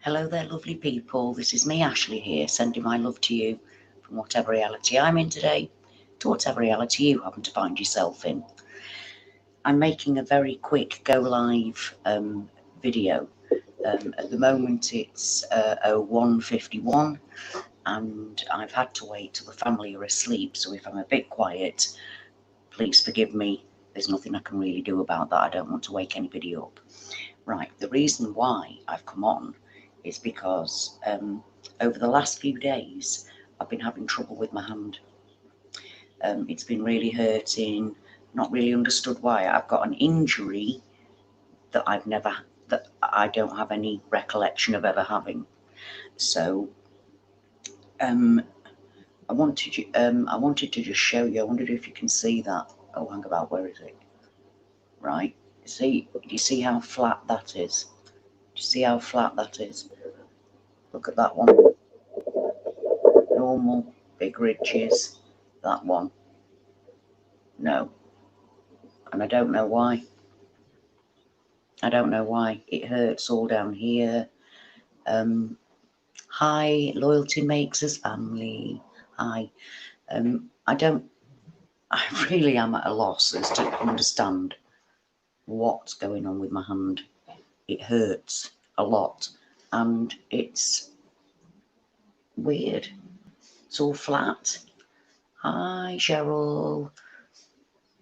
Hello there, lovely people. This is me, Ashley, here, sending my love to you from whatever reality I'm in today to whatever reality you happen to find yourself in. I'm making a very quick go live video. At the moment it's 01:51 and I've had to wait till the family are asleep, so if I'm a bit quiet, please forgive me. There's nothing I can really do about that. I don't want to wake anybody up. Right, the reason why I've come on is because over the last few days I've been having trouble with my hand. It's been really hurting, not really understood why. I've got an injury that I don't have any recollection of ever having. So I wanted to just show you. I wondered if you can see that. Oh, hang about, where is it? Right, see, do you see how flat that is? Do you see how flat that is? Look at that one. Normal, big ridges. That one. No. And I don't know why. I don't know why. It hurts all down here. Hi, loyalty makes us family. Hi. I really am at a loss as to understand what's going on with my hand. It hurts a lot and it's weird. It's all flat. Hi, Cheryl.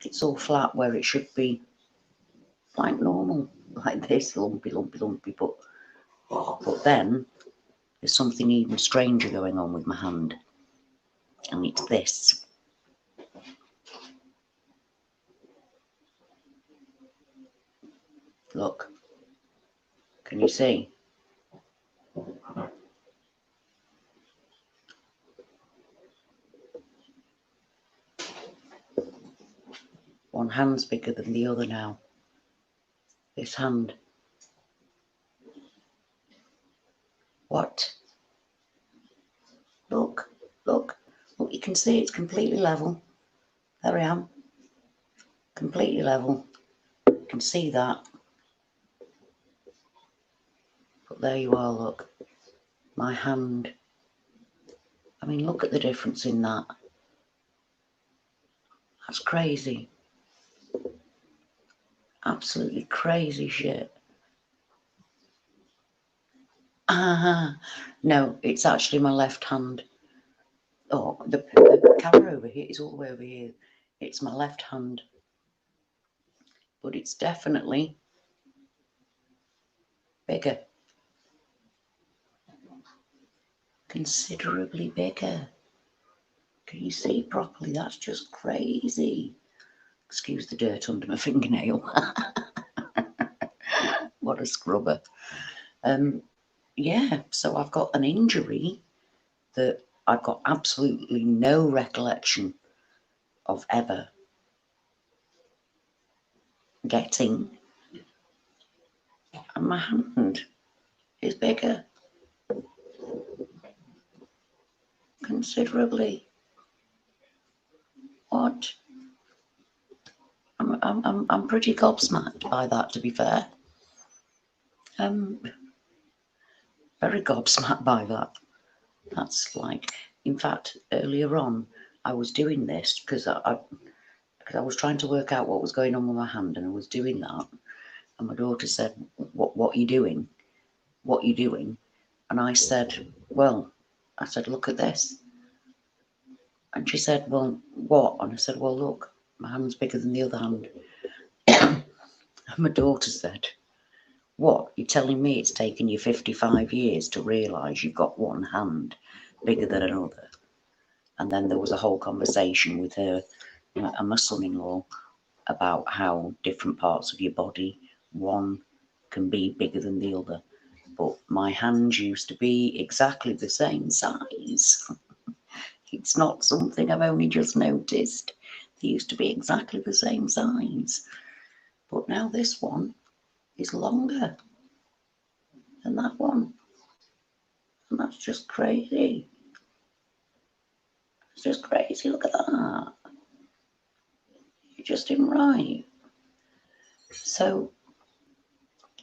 It's all flat where it should be like normal, like this, lumpy, but then there's something even stranger going on with my hand, and it's this. Look, can you see? One hand's bigger than the other now. This hand. What? Look, you can see it's completely level. There I am. Completely level. You can see that. But there you are, look. My hand. I mean, look at the difference in that. That's crazy. Absolutely crazy shit. No, it's actually my left hand. Oh, the camera over here is all the way over here. It's my left hand. But it's definitely bigger. Considerably bigger. Can you see properly? That's just crazy. Excuse the dirt under my fingernail. What a scrubber. Yeah, so I've got an injury that I've got absolutely no recollection of ever getting, and my hand is bigger considerably. What? I'm pretty gobsmacked by that, to be fair. Very gobsmacked by that. That's like, in fact, earlier on I was doing this because I was trying to work out what was going on with my hand, and I was doing that, and my daughter said, what are you doing? What are you doing? And I said, well, look at this. And she said, well, what? And I said, well, look, my hand's bigger than the other hand. And my daughter said, what? You're telling me it's taken you 55 years to realise you've got one hand bigger than another? And then there was a whole conversation with her and my son-in-law about how different parts of your body, one can be bigger than the other. But my hands used to be exactly the same size. It's not something I've only just noticed. They used to be exactly the same size. But now this one is longer than that one. And that's just crazy. It's just crazy. Look at that. You're just in right. So,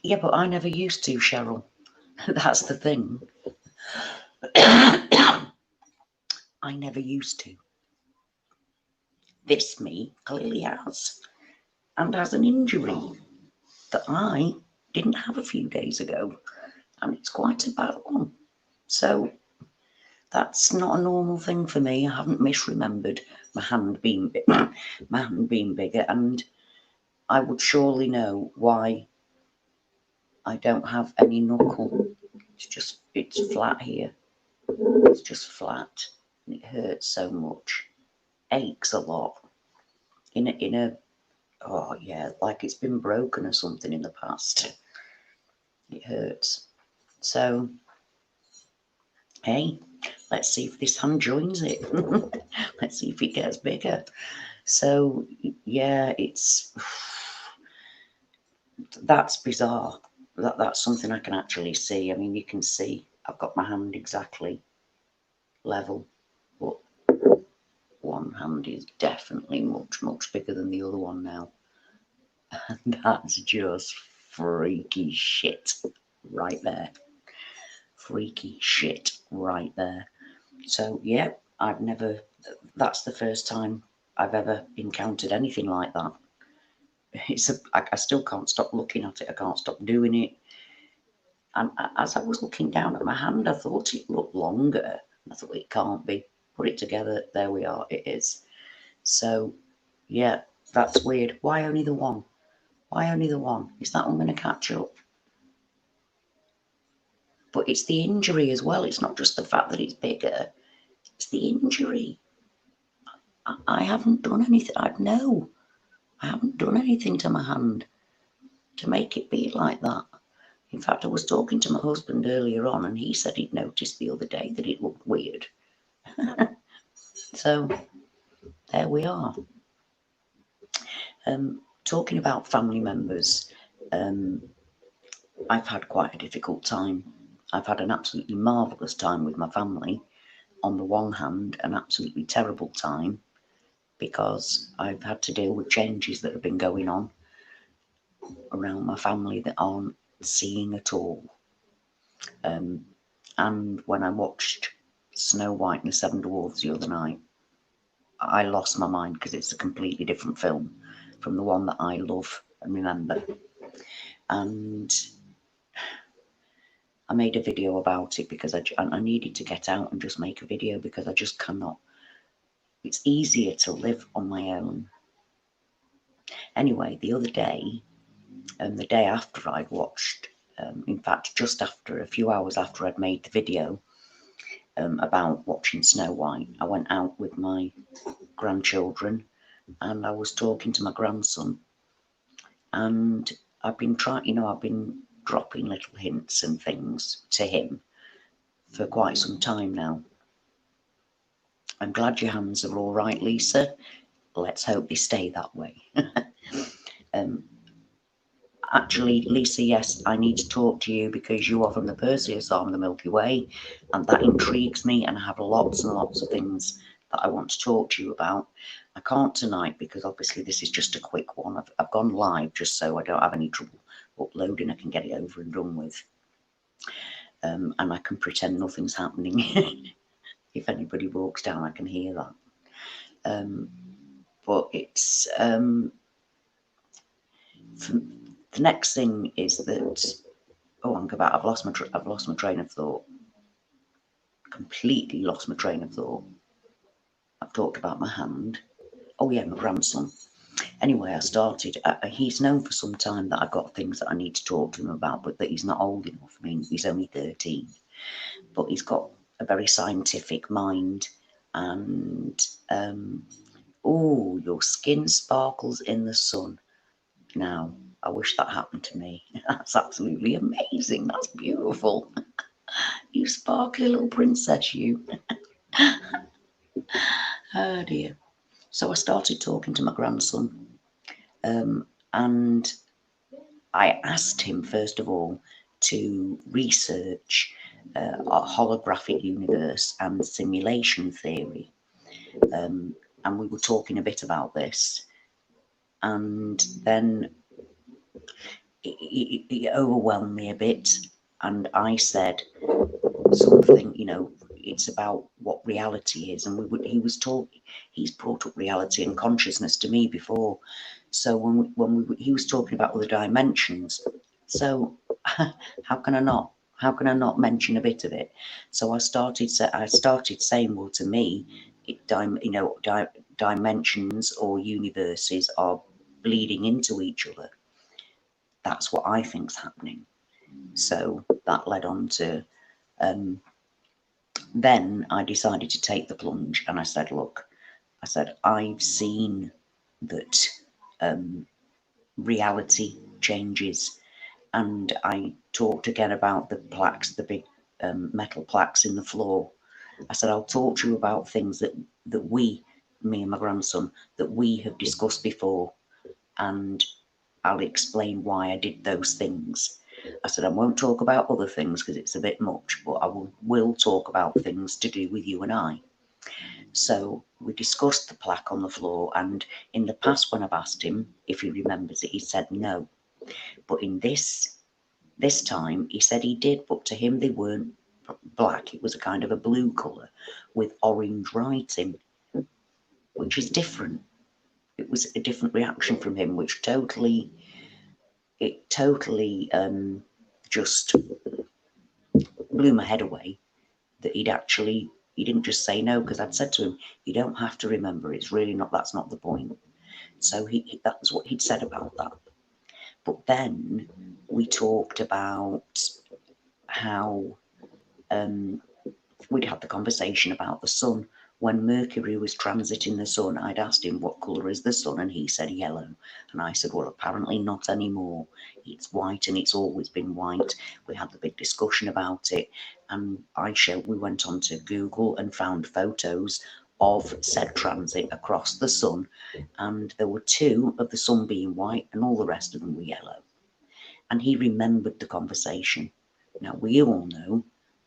yeah, but I never used to, Cheryl. That's the thing. I never used to. This me clearly has, and has an injury that I didn't have a few days ago, and it's quite a bad one. So that's not a normal thing for me. I haven't misremembered my hand being my hand being bigger, and I would surely know why I don't have any knuckle. It's flat here. It's just flat, and it hurts so much. Aches a lot. In a oh yeah, like it's been broken or something in the past. It hurts. So hey, let's see if this hand joins it. Let's see if it gets bigger. So yeah, that's bizarre. That's something I can actually see. I mean, you can see I've got my hand exactly level, but one hand is definitely much bigger than the other one now. And that's just freaky shit right there. Freaky shit right there. So yeah, that's the first time I've ever encountered anything like that. I still can't stop looking at it. I can't stop doing it. And as I was looking down at my hand, I thought it looked longer. I thought it can't be. Put it together. There we are. It is. So yeah, that's weird. Why only the one? Why only the one? Is that one going to catch up? But it's the injury as well. It's not just the fact that it's bigger. It's the injury. I haven't done anything. I haven't done anything to my hand to make it be like that. In fact, I was talking to my husband earlier on, and he said he'd noticed the other day that it looked weird. So there we are. Talking about family members, I've had quite a difficult time. I've had an absolutely marvellous time with my family. On the one hand, an absolutely terrible time because I've had to deal with changes that have been going on around my family that aren't seeing at all. And when I watched Snow White and the Seven Dwarfs the other night, I lost my mind because it's a completely different film from the one that I love and remember. And I made a video about it because I needed to get out and just make a video because I just cannot. It's easier to live on my own. Anyway, the other day, the day after I'd watched, in fact, just after, a few hours after I'd made the video about watching Snow White, I went out with my grandchildren and I was talking to my grandson, and I've been dropping little hints and things to him for quite some time now. I'm glad your hands are all right, Lisa. Let's hope they stay that way. Actually, Lisa, yes, I need to talk to you because you are from the Perseus arm of the Milky Way, and that intrigues me, and I have lots and lots of things that I want to talk to you about. I can't tonight because obviously this is just a quick one. I've gone live just so I don't have any trouble uploading. I can get it over and done with. And I can pretend nothing's happening. If anybody walks down, I can hear that. But it's the next thing is that I've lost my train of thought. Completely lost my train of thought. I've talked about my hand. Oh yeah, my grandson. Anyway, I started. He's known for some time that I've got things that I need to talk to him about, but that he's not old enough. I mean, he's only 13, but he's got a very scientific mind. And oh, your skin sparkles in the sun. Now, I wish that happened to me. That's absolutely amazing. That's beautiful. You sparkly little princess, you. Oh dear. So I started talking to my grandson, and I asked him, first of all, to research a holographic universe and simulation theory. And we were talking a bit about this. And then it overwhelmed me a bit. and I said something, you know, it's about what reality is, and he's brought up reality and consciousness to me before. So he was talking about other dimensions, so how can I not mention a bit of it? So I started saying, well, to me, dimensions or universes are bleeding into each other. That's what I think's happening. So that led on to then I decided to take the plunge, and I said, look, I've seen that reality changes. And I talked again about the plaques, the big metal plaques in the floor. I said, I'll talk to you about things that me and my grandson, that we have discussed before, and I'll explain why I did those things. I said, I won't talk about other things because it's a bit much, but I will talk about things to do with you and I. So we discussed the plaque on the floor, and in the past when I've asked him if he remembers it, he said no. But in this time, he said he did, but to him they weren't black. It was a kind of a blue colour with orange writing, which is different. It was a different reaction from him, which totally just blew my head away, that he didn't just say no, because I'd said to him, you don't have to remember, it's really not, that's not the point. So that was what he'd said about that. But then we talked about how we'd had the conversation about the sun. When Mercury was transiting the sun, I'd asked him, what colour is the sun? And he said yellow. And I said, well, apparently not anymore. It's white, and it's always been white. We had the big discussion about it, and we went on to Google and found photos of said transit across the sun, and there were 2 of the sun being white and all the rest of them were yellow. And he remembered the conversation. Now, we all know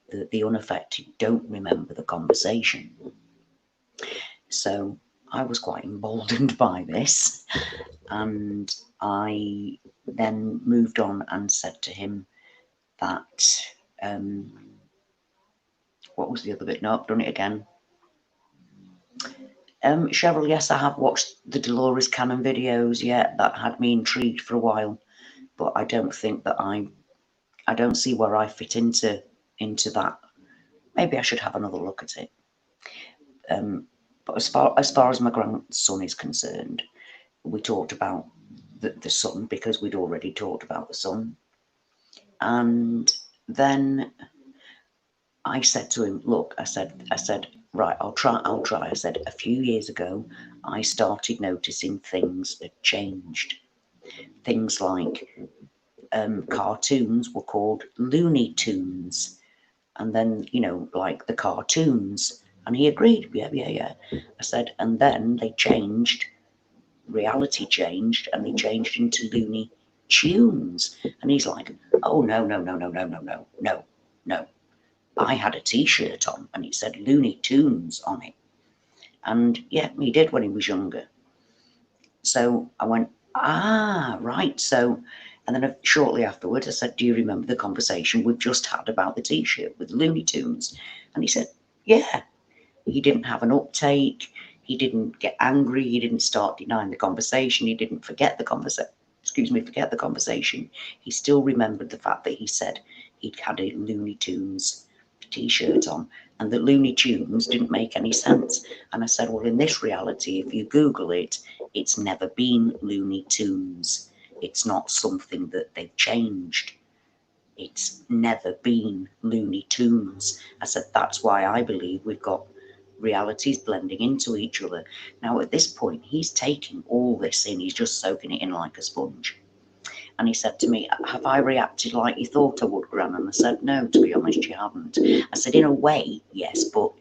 that the unaffected don't remember the conversation. So I was quite emboldened by this, and I then moved on and said to him that, what was the other bit? No, I've done it again. Cheryl, yes, I have watched the Dolores Cannon videos. Yeah, that had me intrigued for a while, but I don't think that I don't see where I fit into that. Maybe I should have another look at it. But as far as my grandson is concerned, we talked about the sun, because we'd already talked about the sun. And then I said to him, look, I said, right, I'll try. I said, a few years ago, I started noticing things had changed. Things like cartoons were called Looney Tunes. And then, like the cartoons. And he agreed, yeah. I said, and then they changed, reality changed, and they changed into Looney Tunes. And he's like, oh, no. I had a t-shirt on and it said Looney Tunes on it. And yeah, he did when he was younger. So I went, right. So, and then shortly afterwards I said, do you remember the conversation we've just had about the t-shirt with Looney Tunes? And he said, yeah. He didn't have an uptake. He didn't get angry. He didn't start denying the conversation. He didn't forget the conversation. Forget the conversation. He still remembered the fact that he said he'd had a Looney Tunes t-shirt on, and the Looney Tunes didn't make any sense. And I said, well, in this reality, if you Google it, it's never been Looney Tunes. It's not something that they've changed. It's never been Looney Tunes. I said, that's why I believe we've got realities blending into each other. Now, at this point, he's taking all this in. He's just soaking it in like a sponge. And he said to me, have I reacted like you thought I would, Gran? And I said, no, to be honest, you haven't. I said, in a way, yes, but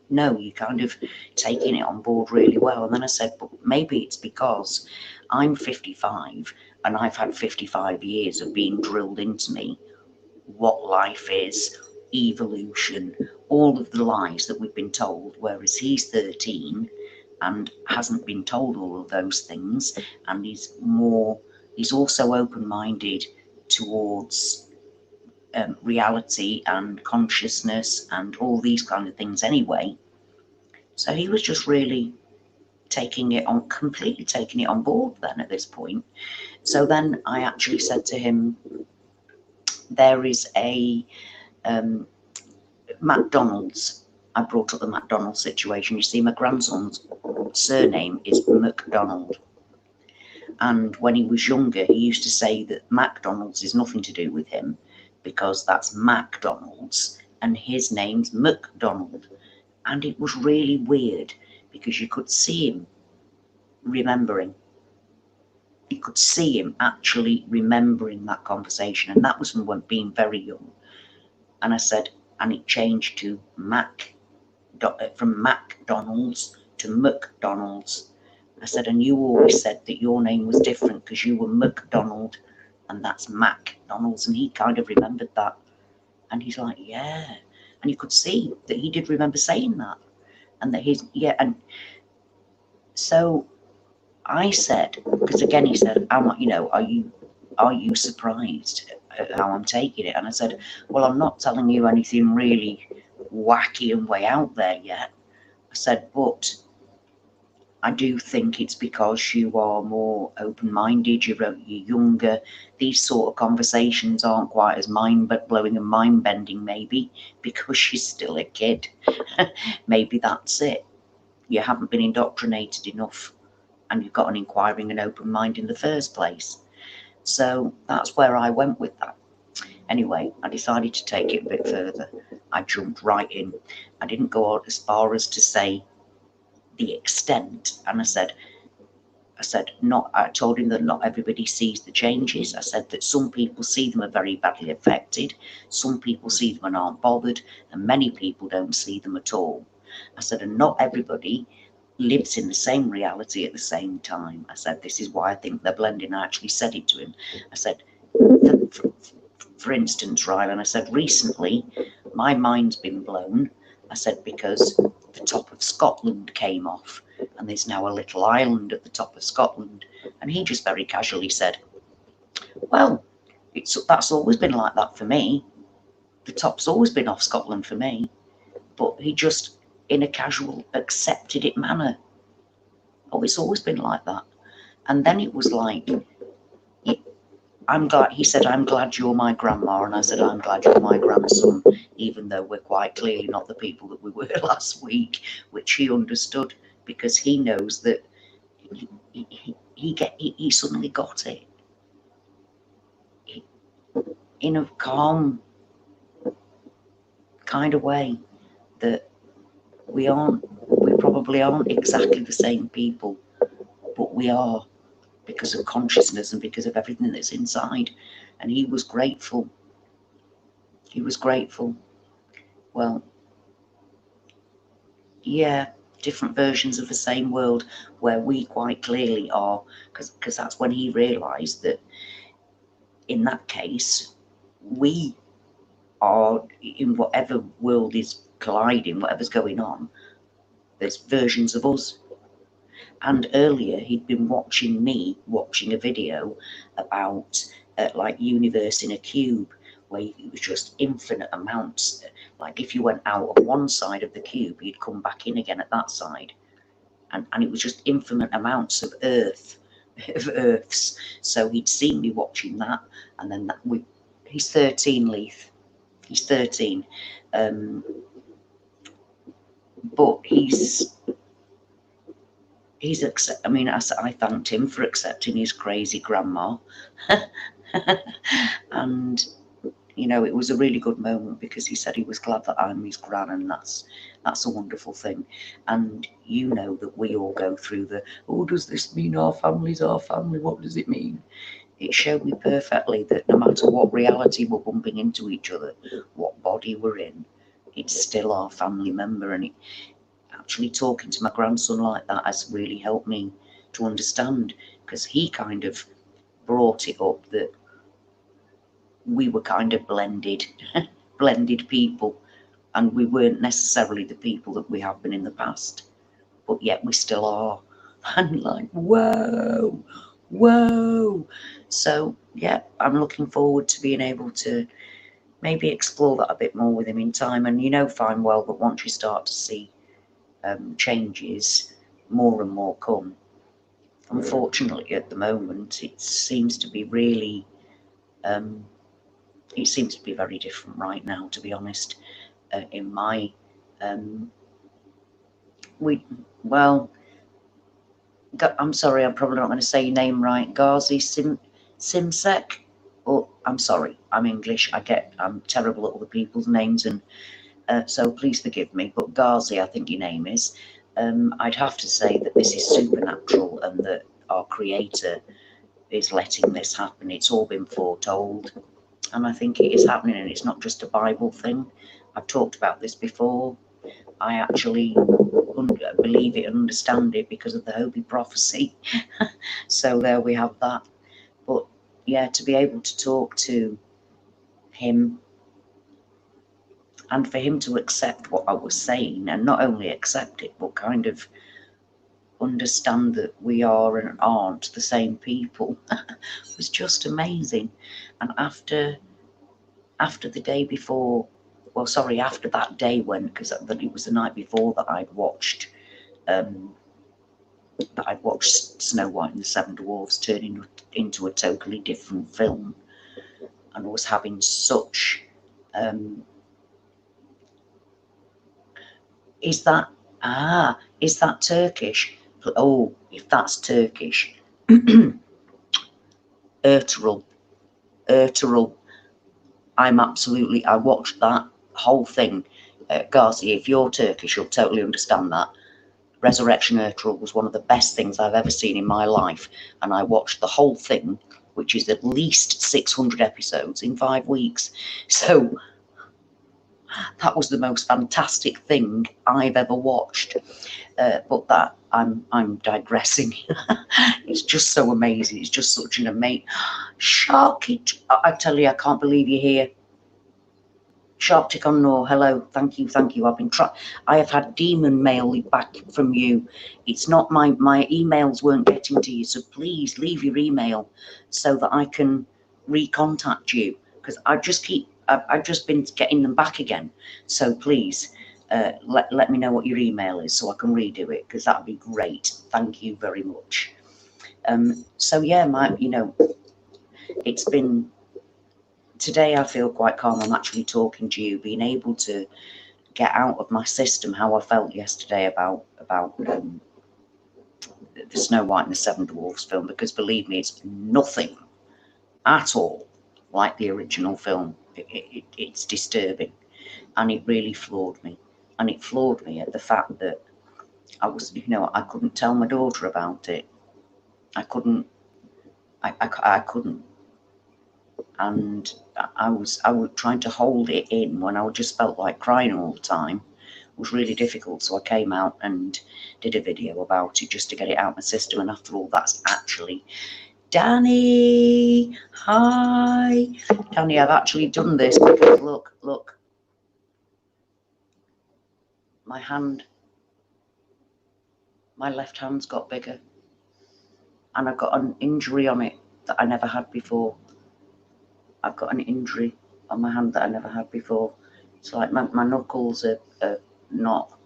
no, you're kind of taking it on board really well. And then I said, but maybe it's because I'm 55 and I've had 55 years of being drilled into me what life is, evolution, all of the lies that we've been told, whereas he's 13 and hasn't been told all of those things, and he's also open-minded towards reality and consciousness and all these kind of things anyway. So he was just really completely taking it on board then at this point. So then I actually said to him, there is a McDonald's. I brought up the McDonald's situation. You see, my grandson's surname is McDonald. And when he was younger, he used to say that McDonald's is nothing to do with him because that's McDonald's and his name's McDonald. And it was really weird because you could see him remembering. You could see him actually remembering that conversation. And that was from being very young. And I said, and it changed to from McDonald's to McDonald's. I said, and you always said that your name was different because you were McDonald and that's McDonald's. And he kind of remembered that. And he's like, yeah. And you could see that he did remember saying that. And that yeah. And so I said, because again, he said, are you surprised at how I'm taking it? And I said, well, I'm not telling you anything really wacky and way out there yet. I said, but I do think it's because you are more open-minded, you're younger. These sort of conversations aren't quite as mind-blowing and mind-bending, maybe, because you're still a kid. Maybe that's it. You haven't been indoctrinated enough, and you've got an inquiring and open mind in the first place. So that's where I went with that. Anyway, I decided to take it a bit further. I jumped right in. I didn't go out as far as to say the extent, and I told him that not everybody sees the changes. I said that some people see them are very badly affected, some people see them and aren't bothered, and many people don't see them at all. I said, and not everybody lives in the same reality at the same time. I said, this is why I think they're blending. I actually said it to him. I said, for instance, right, and I said, recently my mind's been blown. I said, because the top of Scotland came off and there's now a little island at the top of Scotland. And he just very casually said, well, that's always been like that for me. The top's always been off Scotland for me. But he just, in a casual, accepted it manner. Oh, it's always been like that. And then it was like, I'm glad, he said, I'm glad you're my grandma. And I said, I'm glad you're my grandson, even though we're quite clearly not the people that we were last week, which he understood because he knows that he suddenly got it. In a calm kind of way that we probably aren't exactly the same people, but we are, because of consciousness and because of everything that's inside. And he was grateful. He was grateful. Well, yeah, different versions of the same world where we quite clearly are, because that's when he realised that in that case, we are in whatever world is colliding, whatever's going on, there's versions of us. And earlier he'd been watching a video about like universe in a cube, where it was just infinite amounts. Like if you went out of one side of the cube, you'd come back in again at that side. And it was just infinite amounts of Earths. So he'd seen me watching that, and then he's 13, Leith. He's 13. But I thanked him for accepting his crazy grandma. And it was a really good moment, because he said he was glad that I'm his gran, and that's a wonderful thing. And that we all go through does this mean our family's our family? What does it mean? It showed me perfectly that no matter what reality we're bumping into each other, what body we're in, it's still our family member. And actually talking to my grandson like that has really helped me to understand, because he kind of brought it up that we were kind of blended people, and we weren't necessarily the people that we have been in the past, but yet we still are. And like, whoa. So yeah, I'm looking forward to being able to maybe explore that a bit more with him in time. And you know fine well that once you start to see changes, more and more come. Unfortunately, at the moment, it seems to be really, it seems to be very different right now, to be honest. In my, well, I'm sorry, I'm probably not going to say your name right. Ghazi Simsek. Oh, I'm sorry, I'm English. I'm terrible at other people's names, and so please forgive me. But Ghazi, I think your name is. I'd have to say that this is supernatural, and that our Creator is letting this happen. It's all been foretold, and I think it is happening, and it's not just a Bible thing. I've talked about this before. I actually believe it and understand it because of the Hopi prophecy. So there we have that. But yeah, to be able to talk to him and for him to accept what I was saying, and not only accept it, but kind of understand that we are and aren't the same people, was just amazing. And after the day before, well, sorry, after that day when, because it was the night before that I'd watched Snow White and the Seven Dwarfs turning into a totally different film, and I was having such is that Turkish? Oh, if that's Turkish, Ertuğrul. I watched that whole thing. Ghazi, if you're Turkish, you'll totally understand that. Resurrection Ertuğrul was one of the best things I've ever seen in my life, and I watched the whole thing, which is at least 600 episodes in 5 weeks. So that was the most fantastic thing I've ever watched. But that I'm digressing. It's just so amazing. It's just such an amazing shark. I tell you, I can't believe you're here. Sharp tick on no. Hello, thank you. I have had demon mail back from you. It's not my emails weren't getting to you, so please leave your email so that I can recontact you, because I've just been getting them back again. So please let me know what your email is so I can redo it, because that'd be great. Thank you very much. So yeah, it's been. Today I feel quite calm. I'm actually talking to you, being able to get out of my system how I felt yesterday about the Snow White and the Seven Dwarfs film, because believe me, it's nothing at all like the original film. It's disturbing, and it really floored me. And it floored me at the fact that I couldn't tell my daughter about it. I couldn't. And I was trying to hold it in when I just felt like crying all the time. It was really difficult, so I came out and did a video about it just to get it out of my system. And after all, that's actually Danny. Hi, Danny. I've actually done this because look, my left hand's got bigger, and I've got an injury on it that I never had before. I've got an injury on my hand that I never had before. It's like my knuckles are not.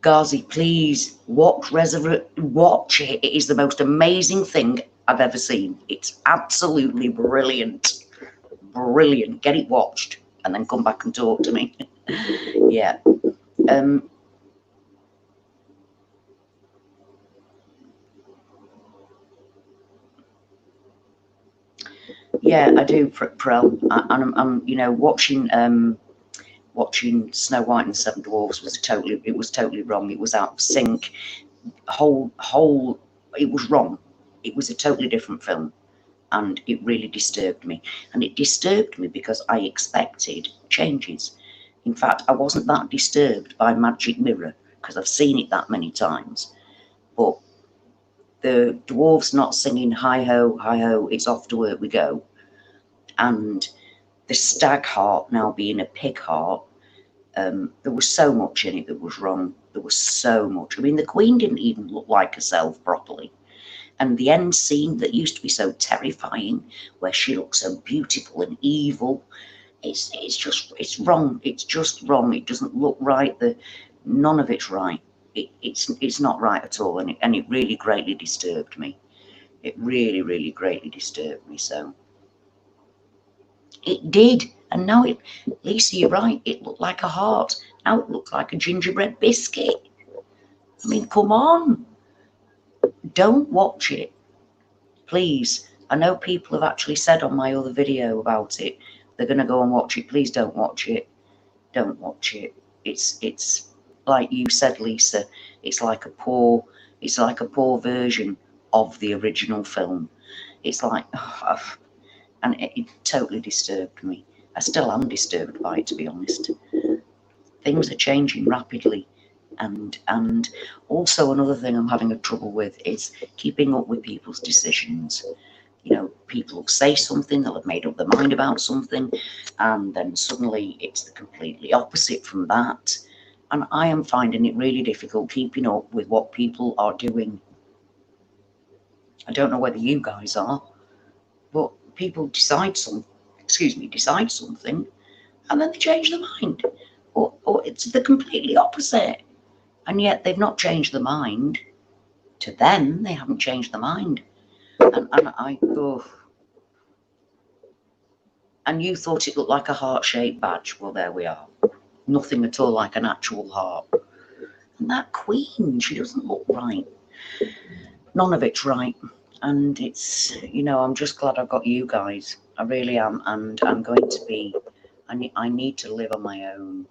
Ghazi, please watch watch it. It is the most amazing thing I've ever seen. It's absolutely brilliant. Brilliant. Get it watched and then come back and talk to me. Yeah. Yeah, I do, Pro. And I'm watching Snow White and the Seven Dwarfs was totally wrong. It was out of sync. It was wrong. It was a totally different film, and it really disturbed me. And it disturbed me because I expected changes. In fact, I wasn't that disturbed by Magic Mirror because I've seen it that many times. But the dwarves not singing hi ho, it's off to work we go, and the stag heart now being a pig heart. There was so much in it that was wrong. There was so much. I mean, the Queen didn't even look like herself properly. And the end scene that used to be so terrifying, where she looks so beautiful and evil, it's wrong. It's just wrong. It doesn't look right. None of it's right. It's not right at all, and it really greatly disturbed me. It really, really greatly disturbed me. So it did, and now Lisa, you're right. It looked like a heart. Now it looks like a gingerbread biscuit. I mean, come on, don't watch it, please. I know people have actually said on my other video about it, they're going to go and watch it. Please don't watch it. Don't watch it. It's like you said, Lisa. It's like a poor version of the original film. It's like, and it totally disturbed me. I still am disturbed by it, to be honest. Things are changing rapidly, and also another thing I'm having a trouble with is keeping up with people's decisions. You know, people say something, they'll have made up their mind about something, and then suddenly it's the completely opposite from that. And I am finding it really difficult keeping up with what people are doing. I don't know whether you guys are, but people decide something, and then they change their mind. Or it's the completely opposite. And yet they've not changed their mind. To them, they haven't changed their mind. And I go, and you thought it looked like a heart-shaped badge. Well, there we are. Nothing at all like an actual heart. And that queen, she doesn't look right. None of it's right. And it's, you know, I'm just glad I've got you guys. I really am. And I'm going to be, I need to live on my own.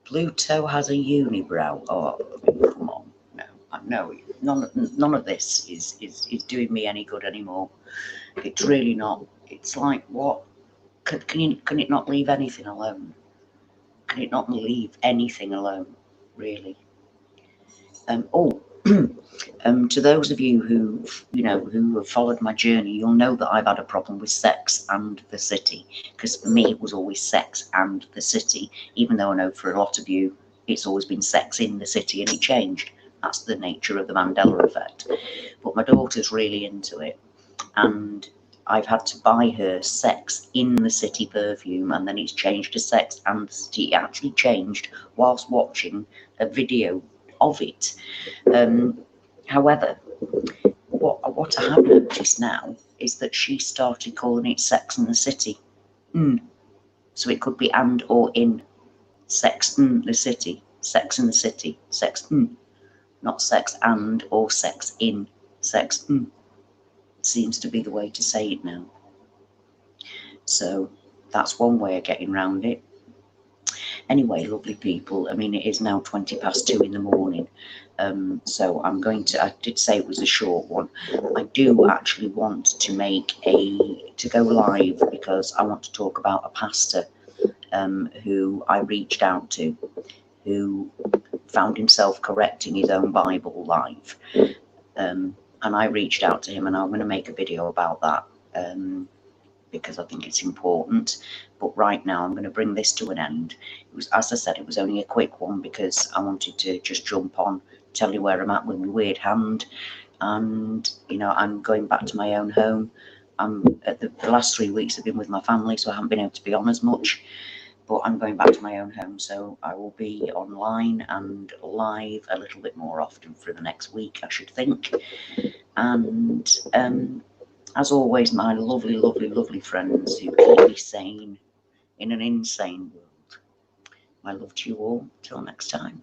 Pluto has a unibrow. Oh, come on. No, none of this is doing me any good anymore. It's really not. It's like, what? Can it not leave anything alone? Can it not leave anything alone, really? To those of you who have followed my journey, you'll know that I've had a problem with sex and the city, because for me it was always sex and the city, even though I know for a lot of you it's always been sex in the city, and it changed. That's the nature of the Mandela Effect. But my daughter's really into it, and I've had to buy her Sex in the City perfume, and then it's changed to Sex and the City. It actually changed whilst watching a video of it. However, what I have noticed now is that she started calling it Sex in the City. So it could be and or in. Sex in the City, Sex in the City, sex not sex and or sex in, sex seems to be the way to say it now. So that's one way of getting around it. Anyway, lovely people, I mean, it is now 2:20 in the morning. So I did say it was a short one. I do actually want to go live, because I want to talk about a pastor who I reached out to, who found himself correcting his own Bible live. And I reached out to him, and I'm going to make a video about that, because I think it's important. But right now I'm going to bring this to an end. It was, as I said, it was only a quick one, because I wanted to just jump on, tell you where I'm at with my weird hand. And, you know, I'm going back to my own home. The last 3 weeks I've been with my family, so I haven't been able to be on as much. But I'm going back to my own home, so I will be online and live a little bit more often for the next week, I should think. And as always, my lovely, lovely, lovely friends who keep me sane in an insane world, my love to you all. Till next time.